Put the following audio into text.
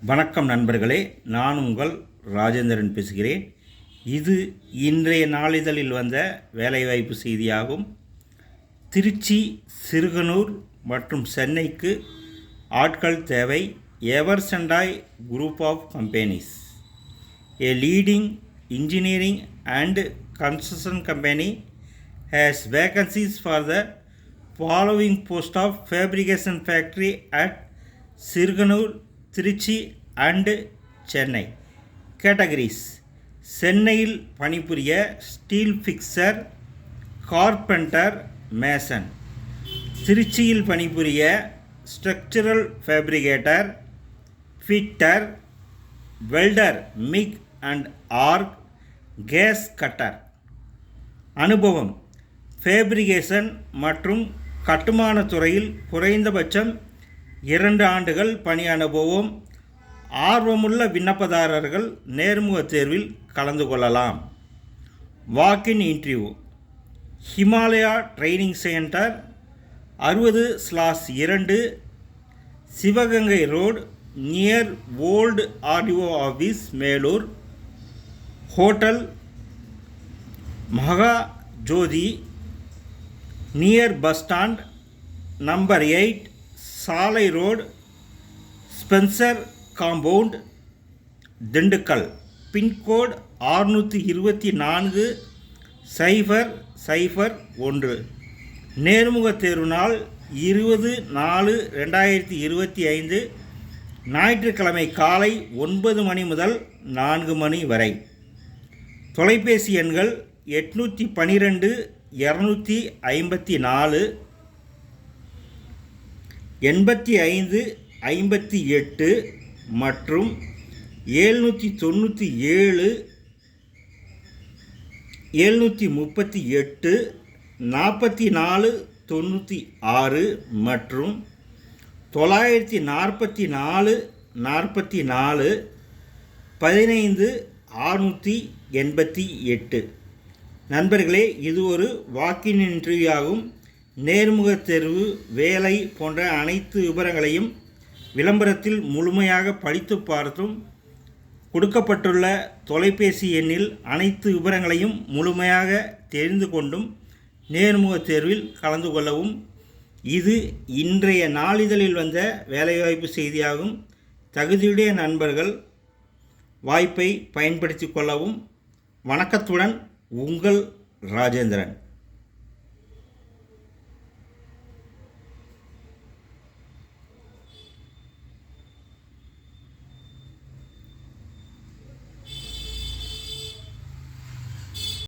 வணக்கம் நண்பர்களே, நான் உங்கள் ராஜேந்திரன் பேசுகிறேன். இது இன்றைய நாளிதழில் வந்த வேலைவாய்ப்பு செய்தியாகும். திருச்சி, சிறுகனூர் மற்றும் சென்னைக்கு ஆட்கள் தேவை. Eversendai group of companies, a leading engineering and construction company, has vacancies for the following post of fabrication factory at Sirganur, Trichy and Chennai. Categories: சென்னையில் பணிபுரிய ஸ்டீல் ஃபிக்சர், கார்பெண்டர், மேசன். திருச்சியில் பணிபுரிய structural fabricator, fitter, welder, MIG and arc, gas cutter. அனுபவம்: fabrication மற்றும் கட்டுமான துறையில் குறைந்தபட்சம் 2 ஆண்டுகள் பணி அனுபவம். ஆர்வமுள்ள விண்ணப்பதாரர்கள் நேர்முக தேர்வில் கலந்து கொள்ளலாம். Walk in interview. Himalaya training centre, 60/2, Sivaganga road, near old RTO office, Melur. Hotel Maha Jothi, near bus stand, number 8, சாலை road, Spencer compound, Dindigul. Pincode 624-001. நேர்முக தேர்வு நாள் 20/4/2025, ஞாயிற்றுக்கிழமை காலை 9 மணி முதல் 4 மணி வரை. தொலைபேசி எண்கள் 812 254 85 58 மற்றும் 797 738 44 96 மற்றும் 944 44 15 688. நண்பர்களே, இது ஒரு வாக்கின் இன்டர்வியூ ஆகும். நேர்முக தேர்வு, வேலை போன்ற அனைத்து விவரங்களையும் விளம்பரத்தில் முழுமையாக படித்து பார்த்தும், கொடுக்கப்பட்டுள்ள தொலைபேசி எண்ணில் அனைத்து விவரங்களையும் முழுமையாக தெரிந்து கொண்டும் நேர்முக தேர்வில் கலந்து கொள்ளவும். இது இன்றைய நாளிதழில் வந்த வேலைவாய்ப்பு செய்தியாகும். தகுதியுடைய நண்பர்கள் வாய்ப்பை பயன்படுத்தி கொள்ளவும். வணக்கத்துடன் உங்கள் ராஜேந்திரன்.